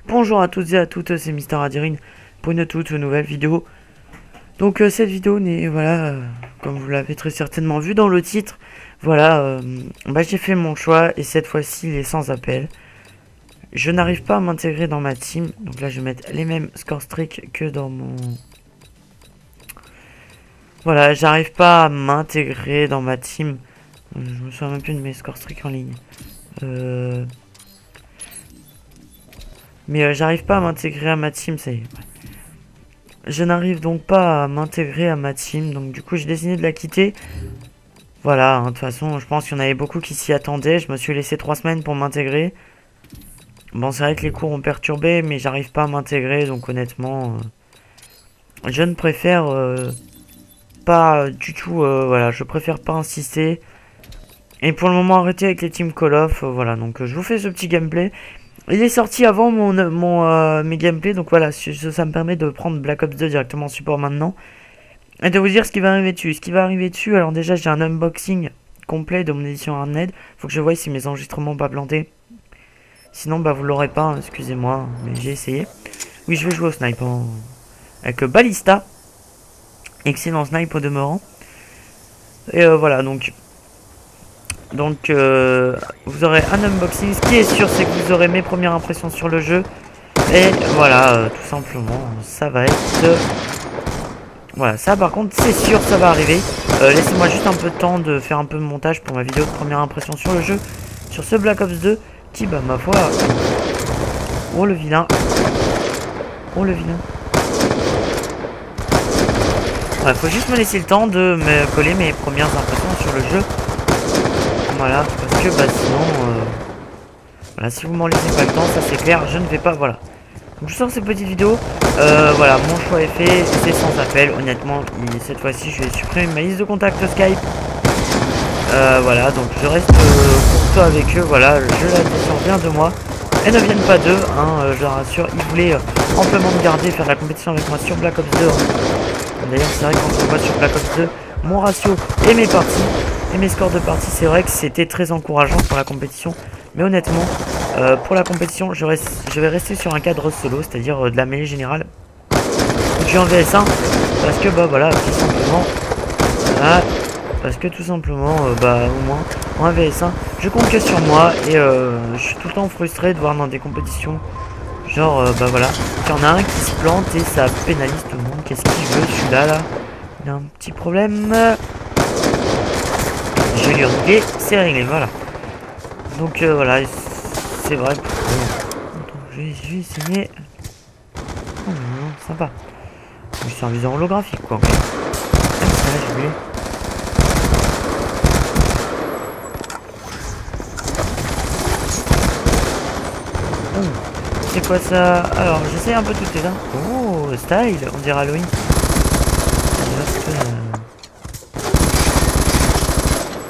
Bonjour à toutes et à toutes, c'est Mister Adirine pour une toute nouvelle vidéo. Donc cette vidéo n'est, voilà, comme vous l'avez très certainement vu dans le titre, voilà, j'ai fait mon choix et cette fois-ci il est sans appel. Je n'arrive pas à m'intégrer dans ma team, donc là je vais mettre les mêmes score streaks que dans mon... Voilà, j'arrive pas à m'intégrer dans ma team. Je me souviens même plus de mes score streaks en ligne. Mais j'arrive pas à m'intégrer à ma team, ça y est. Je n'arrive donc pas à m'intégrer à ma team, donc du coup j'ai décidé de la quitter. Voilà, hein, de toute façon je pense qu'il y en avait beaucoup qui s'y attendaient. Je me suis laissé 3 semaines pour m'intégrer. Bon, c'est vrai que les cours ont perturbé, mais j'arrive pas à m'intégrer, donc honnêtement... je ne préfère pas du tout, voilà, je préfère pas insister. Et pour le moment arrêter avec les teams Call of, voilà, donc je vous fais ce petit gameplay. Il est sorti avant mes gameplays, donc voilà, ça me permet de prendre Black Ops 2 directement en support maintenant. Et de vous dire ce qui va arriver dessus. Ce qui va arriver dessus, alors déjà j'ai un unboxing complet de mon édition Hardnet. Faut que je voie si mes enregistrements pas plantés. Sinon bah vous l'aurez pas, hein, excusez-moi, mais j'ai essayé. Oui, je vais jouer au snipe avec le Ballista. Excellent snipe au demeurant. Et voilà, donc vous aurez un unboxing. Ce qui est sûr, c'est que vous aurez mes premières impressions sur le jeu. Et voilà, tout simplement, ça va être... Voilà, ça par contre, c'est sûr, ça va arriver. Laissez-moi juste un peu de temps de faire un peu de montage pour ma vidéo de première impression sur le jeu. Sur ce Black Ops 2, qui, bah, ma foi... Oh, le vilain. Oh, le vilain. Ouais, faut juste me laisser le temps de me coller mes premières impressions sur le jeu. Voilà, parce que bah sinon, voilà, si vous m'en laissez pas le temps, ça c'est clair, je ne vais pas, voilà. Donc je sors ces petites vidéos, voilà, mon choix est fait, c'est sans appel, honnêtement, cette fois-ci je vais supprimer ma liste de contacts Skype. Voilà, donc je reste courtois avec eux, voilà, je la décision vient de moi. Elles ne viennent pas d'eux, hein, je leur rassure, ils voulaient amplement me garder, faire la compétition avec moi sur Black Ops 2. Hein. D'ailleurs c'est vrai que quand on voit sur Black Ops 2, mon ratio et mes parties, et mes scores de partie, c'est vrai que c'était très encourageant pour la compétition. Mais honnêtement, pour la compétition, je vais rester sur un cadre solo, c'est-à-dire de la mêlée générale. Je suis en VS1, parce que bah voilà, tout simplement, voilà, parce que tout simplement, bah au moins, en VS1, je compte que sur moi, et je suis tout le temps frustré de voir dans des compétitions, genre, bah voilà, il y en a un qui se plante et ça pénalise tout le monde. Qu'est-ce qu'il veut, celui-là, là? Il a un petit problème. Je lui ai réglé, c'est réglé, voilà. Donc voilà, c'est vrai que... je vais essayer... Oh non, sympa. C'est un viseur holographique, quoi. Comme ça, je vais... Oh, c'est quoi ça? Alors, j'essaie un peu toutes les armes. Oh, style, on dirait Halloween.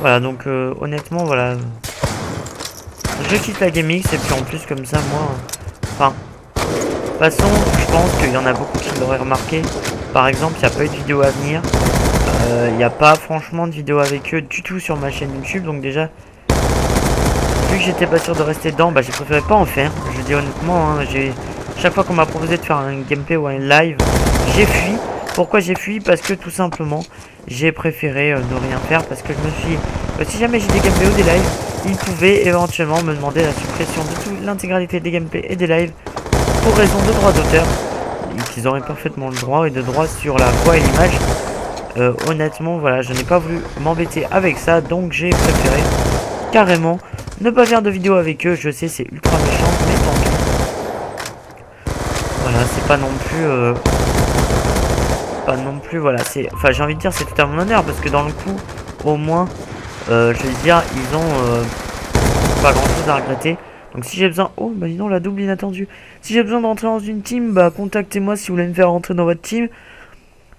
Voilà, donc honnêtement, voilà. Je quitte la GameX et puis en plus comme ça, moi... Enfin, de toute façon, je pense qu'il y en a beaucoup qui l'auraient remarqué. Par exemple, il n'y a pas eu de vidéo à venir. Il n'y a pas franchement de vidéo avec eux du tout sur ma chaîne YouTube. Donc déjà, vu que j'étais pas sûr de rester dedans, bah j'ai préféré pas en faire. Je dis honnêtement, hein, chaque fois qu'on m'a proposé de faire un gameplay ou un live, j'ai fui. Pourquoi j'ai fui? Parce que tout simplement, j'ai préféré ne rien faire. Parce que je me suis dit, si jamais j'ai des gameplays ou des lives, ils pouvaient éventuellement me demander la suppression de toute l'intégralité des gameplays et des lives pour raison de droit d'auteur. Ils auraient parfaitement le droit et de droit sur la voix et l'image. Honnêtement, voilà, je n'ai pas voulu m'embêter avec ça. Donc j'ai préféré carrément ne pas faire de vidéo avec eux. Je sais, c'est ultra méchant, mais tant pis. Voilà, c'est pas non plus... voilà, c'est... Enfin, j'ai envie de dire, c'est tout à mon honneur, parce que dans le coup, au moins, je vais dire, ils ont pas grand chose à regretter. Donc si j'ai besoin... Oh, bah dis donc, la double inattendue. Si j'ai besoin d'entrer dans une team, bah contactez-moi si vous voulez me faire rentrer dans votre team.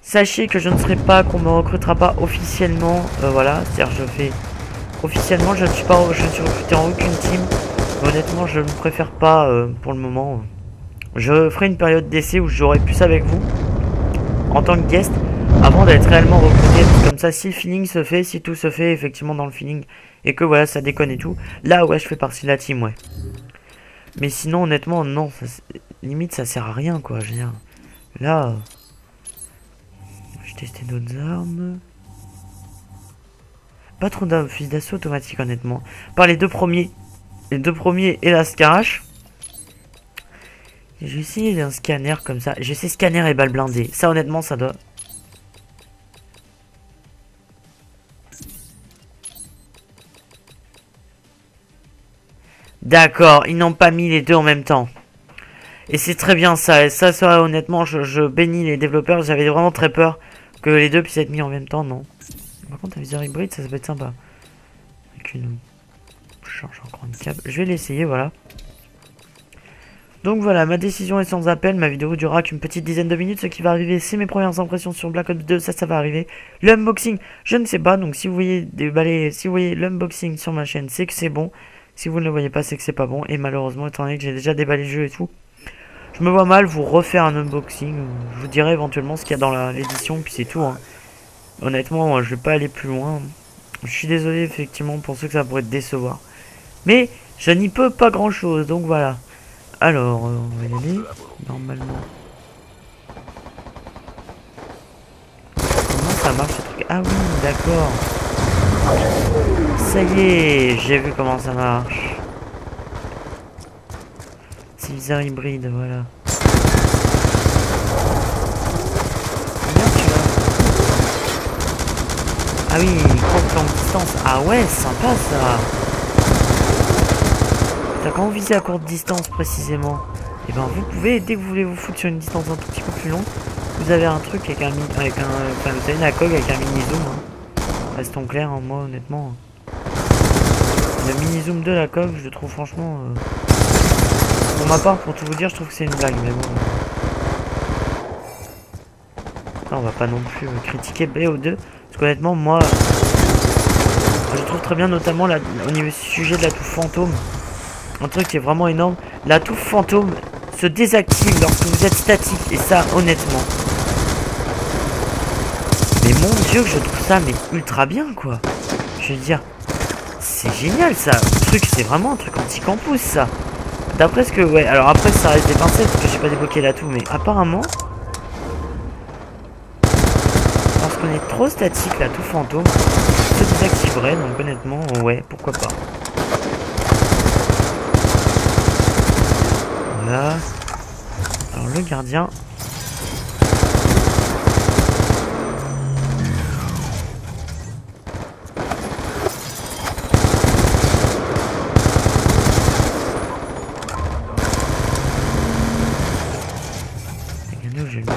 Sachez que je ne serai pas, qu'on me recrutera pas officiellement, voilà, c'est-à-dire je fais Officiellement, je ne suis recruté en aucune team. Mais honnêtement, je ne préfère pas pour le moment. Je ferai une période d'essai où j'aurai plus avec vous en tant que guest avant d'être réellement recruté. Comme ça, si le feeling se fait, si tout se fait effectivement dans le feeling et que voilà, ça déconne et tout, là ouais, je fais partie de la team, ouais. Mais sinon, honnêtement, non, limite ça sert à rien quoi. Je veux dire, là, je vais tester d'autres armes. Pas trop d'armes fusil d'assaut automatique, honnêtement. Par les deux premiers et la Scarache. J'ai essayé un scanner comme ça. J'ai essayé scanner et balle blindée. Ça, honnêtement, ça doit. D'accord, ils n'ont pas mis les deux en même temps. Et c'est très bien ça. Et ça, honnêtement, je bénis les développeurs. J'avais vraiment très peur que les deux puissent être mis en même temps, non. Par contre, un viseur hybride, ça peut être sympa. Avec une. Je change encore une câble. Je vais l'essayer, voilà. Donc voilà, ma décision est sans appel, ma vidéo durera qu'une petite dizaine de minutes, ce qui va arriver, c'est mes premières impressions sur Black Ops 2, ça va arriver. L'unboxing, je ne sais pas, donc si vous voyez si vous voyez l'unboxing sur ma chaîne, c'est que c'est bon. Si vous ne le voyez pas, c'est que c'est pas bon, et malheureusement, étant donné que j'ai déjà déballé le jeu et tout, je me vois mal vous refaire un unboxing, je vous dirai éventuellement ce qu'il y a dans l'édition, puis c'est tout, hein. Honnêtement, je vais pas aller plus loin, je suis désolé effectivement pour ceux que ça pourrait décevoir. Mais, je n'y peux pas grand chose, donc voilà. Alors, on va y aller, normalement. Comment ça marche ce truc? Ah oui, d'accord. Ça y est, j'ai vu comment ça marche. C'est viseur hybride, voilà. Bien, tu vois. Ah oui, courte longue distance. Ah ouais, sympa ça. Quand vous visez à courte distance précisément, et ben vous pouvez, dès que vous voulez vous foutre sur une distance un tout petit peu plus longue, vous avez un truc avec un enfin vous avez une ACOG avec un mini zoom, hein. Restons clairs, hein, moi honnêtement. Le mini zoom de la COG, je le trouve franchement pour ma part, pour tout vous dire, je trouve que c'est une blague, mais bon. Là, on va pas non plus critiquer BO2, parce qu'honnêtement moi je trouve très bien, notamment là, au niveau du sujet de la touffe fantôme. Un truc qui est vraiment énorme, la touffe fantôme se désactive lorsque vous êtes statique, et ça honnêtement. Mais mon dieu que je trouve ça mais ultra bien quoi. Je veux dire, c'est génial ça. Le truc c'est vraiment un truc anti-campus ça. D'après ce que, ouais, alors après ça reste des pincettes parce que j'ai pas débloqué la toux, mais apparemment, lorsqu'on est trop statique, la touffe fantôme se désactiverait, donc honnêtement, ouais, pourquoi pas. Voilà. Alors le gardien. Regardez où je le mets.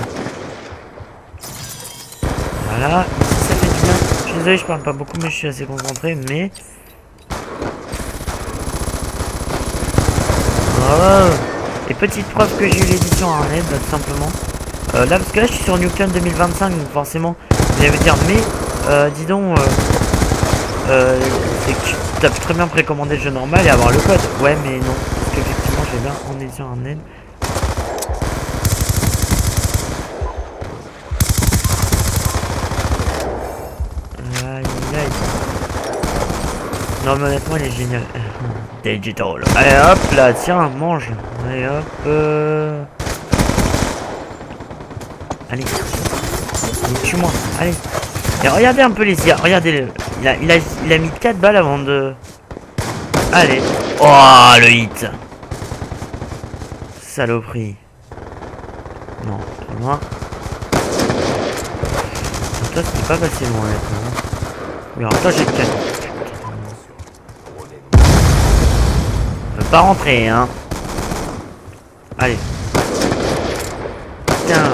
Voilà, ça fait du bien. Je suis désolé, je parle pas beaucoup, mais je suis assez concentré, mais. Oh. Et petite preuve que j'ai eu l'édition à Arnett, bah, tout simplement. Là, parce que là, je suis sur Newton 2025, donc forcément, vous allez me dire, mais, dis donc, c'est que tu as pu très bien précommander le jeu normal et avoir le code. Ouais, mais non, parce qu'effectivement, j'ai bien en édition Arnett. Aïe, aïe. Non, mais honnêtement, il est génial. Digital. Allez hop là, tiens, mange. Allez hop. Allez. Tue-moi. Allez. Et regardez un peu les IA. Regardez-le. Il a mis 4 balles avant de. Allez. Oh le hit. Saloperie. Non, trop loin. Toi, c'est pas passé loin honnêtement. Mais alors toi j'ai 4. Pas rentrer, hein. Allez. Tiens.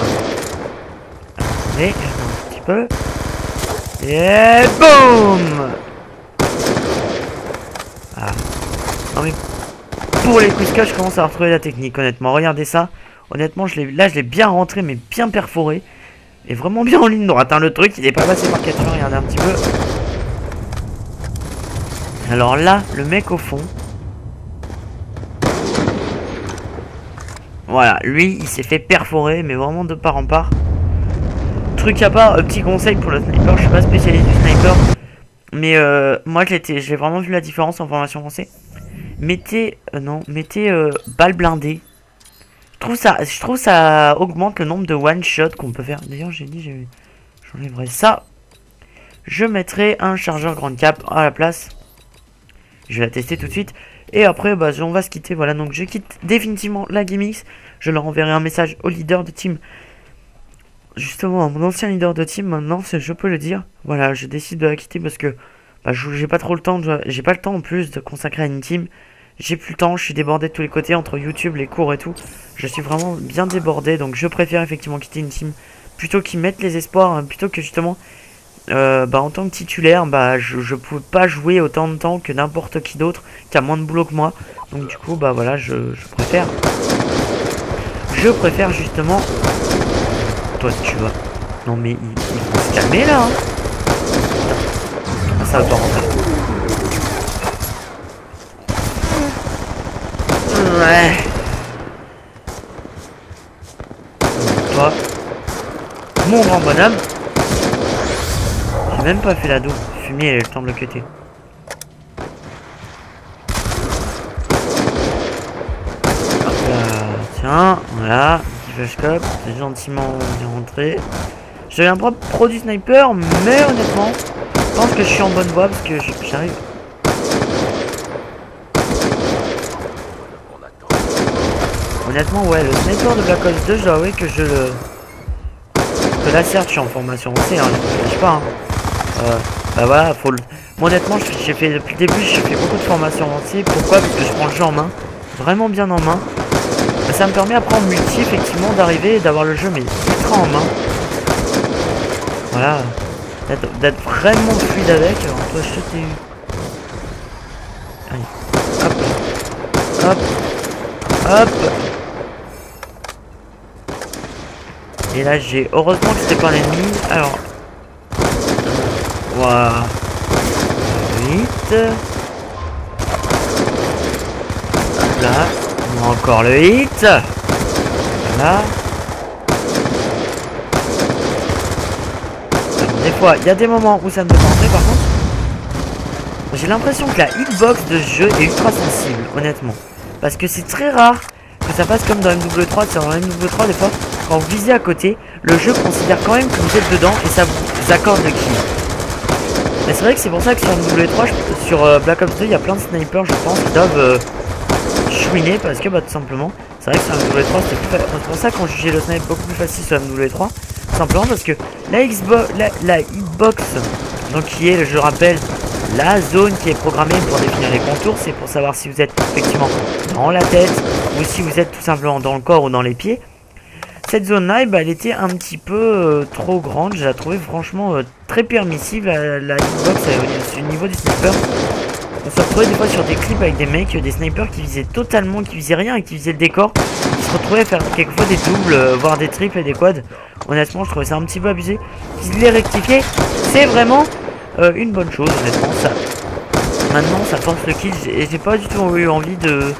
Allez, un petit peu. Et boum. Ah. Non mais pour les quiz je commence à retrouver la technique, honnêtement. Regardez ça. Honnêtement, je l'ai bien rentré, mais bien perforé. Et vraiment bien en ligne droite. Hein. Le truc, il est pas passé par 4 heures. Regardez un petit peu. Alors là, le mec au fond. Voilà, lui, il s'est fait perforer, mais vraiment de part en part. Truc à part, petit conseil pour le sniper, je suis pas spécialiste du sniper. Mais moi, j'ai vraiment vu la différence en formation avancée. Mettez balle blindée. Je trouve ça augmente le nombre de one shot qu'on peut faire. D'ailleurs, j'enlèverai ça. Je mettrai un chargeur grande cap à la place. Je vais la tester tout de suite. Et après, bah, on va se quitter. Voilà, donc je quitte définitivement la GameX. Je leur enverrai un message au leader de team. Justement, mon ancien leader de team, maintenant, je peux le dire. Voilà, je décide de la quitter parce que bah, j'ai pas trop le temps. J'ai pas le temps en plus de consacrer à une team. J'ai plus le temps, je suis débordé de tous les côtés entre YouTube, les cours et tout. Je suis vraiment bien débordé, donc je préfère effectivement quitter une team plutôt qu'ils mettent les espoirs, hein, plutôt que justement, en tant que titulaire, bah, je pouvais pas jouer autant de temps que n'importe qui d'autre qui a moins de boulot que moi. Donc du coup, bah voilà, je préfère justement. Toi, tu vas. Non mais il faut se calmer là. Hein. Ça va pas rentrer. Ouais. Toi, mon grand bonhomme. J'ai même pas fait la double. Fumier, il a eu le temps de le cutter. Hop là. Tiens, voilà. Petit flashcop. C'est gentiment bien rentré. Je deviens pas pro du sniper, mais honnêtement, je pense que je suis en bonne voie parce que j'arrive. Honnêtement, ouais, le sniper de Black Ops 2, je dois avouer que là, certes, je suis en formation avancée, hein, je ne cache pas. Hein. Bah voilà, moi, honnêtement, j'ai fait, depuis le début, j'ai fait beaucoup de formations avancées. Pourquoi? Parce que je prends le jeu en main, vraiment bien en main. Ça me permet après en multi, effectivement, d'arriver et d'avoir le jeu, mais ultra en main. Voilà, d'être vraiment fluide avec. Alors, toi, je t'ai eu. Allez, hop, hop, hop. Et là, heureusement que c'était pas un ennemi. Alors. Voilà. Vite. Hop là. Encore le hit. Voilà. Alors, des fois, il y a des moments où ça me fait rentrer par contre. J'ai l'impression que la hitbox de ce jeu est ultra sensible, honnêtement. Parce que c'est très rare que ça passe comme dans MW3. C'est dans MW3 des fois, quand vous visez à côté, le jeu considère quand même que vous êtes dedans et ça vous accorde le kill. Mais c'est vrai que c'est pour ça que sur MW3, sur Black Ops 2, il y a plein de snipers, je pense, qui doivent chouiner parce que bah tout simplement, c'est vrai que sur MW3 c'était plus facile. C'est pour ça qu'on jugeait le snipe beaucoup plus facile sur MW3. Tout simplement parce que la hitbox, donc qui est, je rappelle, la zone qui est programmée pour définir les contours, c'est pour savoir si vous êtes effectivement dans la tête ou si vous êtes tout simplement dans le corps ou dans les pieds. Cette zone-là, elle était un petit peu trop grande. Je la trouvais franchement très permissive. La hitbox au niveau du sniper. On se retrouvait des fois sur des clips avec des mecs, des snipers qui visaient totalement, qui visaient rien et qui visaient le décor. Qui se retrouvaient à faire quelquefois des doubles, voire des triples et des quads. Honnêtement, je trouvais ça un petit peu abusé. Qu'ils les rectifier, c'est vraiment une bonne chose, honnêtement. Ça. Maintenant, ça force le kill. Et j'ai pas du tout eu envie de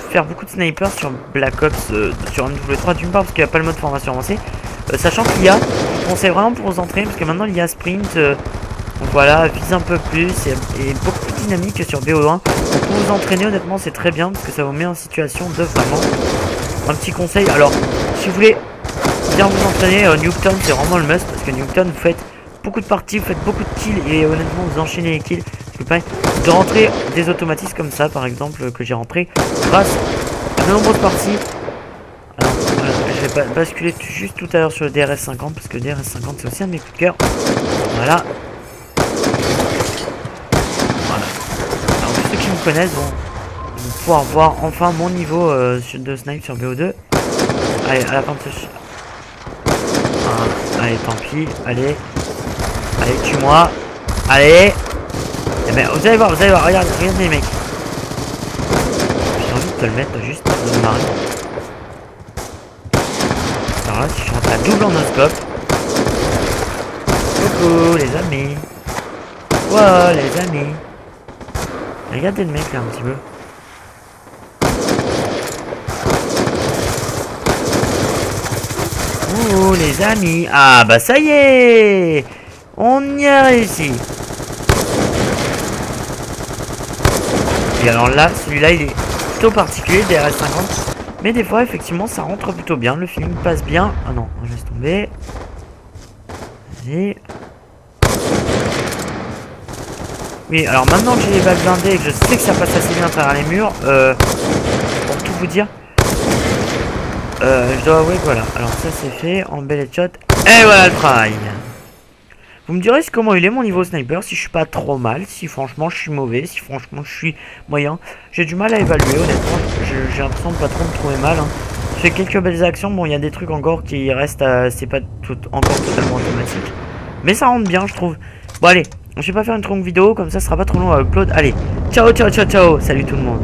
faire beaucoup de snipers sur Black Ops sur MW3, d'une part parce qu'il n'y a pas le mode formation avancée, sachant qu'il y a, on sait vraiment pour vous entraîner parce que maintenant il y a sprint, donc voilà, vise un peu plus et beaucoup plus dynamique que sur BO1. Donc pour vous entraîner, honnêtement, c'est très bien parce que ça vous met en situation de vraiment un petit conseil. Alors, si vous voulez bien vous entraîner, Nuketown c'est vraiment le must parce que Nuketown vous faites beaucoup de parties, vous faites beaucoup de kills et honnêtement vous enchaînez les kills. De rentrer des automatismes comme ça par exemple que j'ai rentré grâce à de nombreuses parties. Alors voilà, je vais basculer juste tout à l'heure sur le DRS50 parce que le DRS50 c'est aussi un de mes coups de cœur. Voilà. Voilà. Alors pour ceux qui me connaissent vont pouvoir voir enfin mon niveau de snipe sur BO2. Allez, à la fin de ce... Ah, allez, tant pis. Allez. Allez, tue-moi. Allez. Eh ben, vous allez voir, regarde les mecs. J'ai envie de te le mettre juste pour le marrer. Alors là, si je rentre à double en no-scope. Coucou les amis. Wow les amis. Regardez le mec là un petit peu. Oh les amis. Ah bah ça y est. On y a réussi. Et alors là, celui-là il est plutôt particulier, DRS50. Mais des fois effectivement ça rentre plutôt bien. Le feeling passe bien. Ah non, on laisse tomber. Vas-y. Oui, alors maintenant que j'ai les balles blindées et que je sais que ça passe assez bien à travers les murs, pour tout vous dire, je dois avouer que voilà. Alors ça c'est fait, en bel headshot. Et voilà le travail. Vous me direz comment il est mon niveau sniper, si je suis pas trop mal, si franchement je suis mauvais, si franchement je suis moyen. J'ai du mal à évaluer honnêtement, j'ai l'impression de pas trop me trouver mal. Hein. Je fais quelques belles actions, bon il y a des trucs encore qui restent, c'est pas tout, encore totalement automatique. Mais ça rentre bien je trouve. Bon allez, je vais pas faire une trop longue vidéo, comme ça ce sera pas trop long avec Claude. Allez, ciao ciao ciao ciao, salut tout le monde.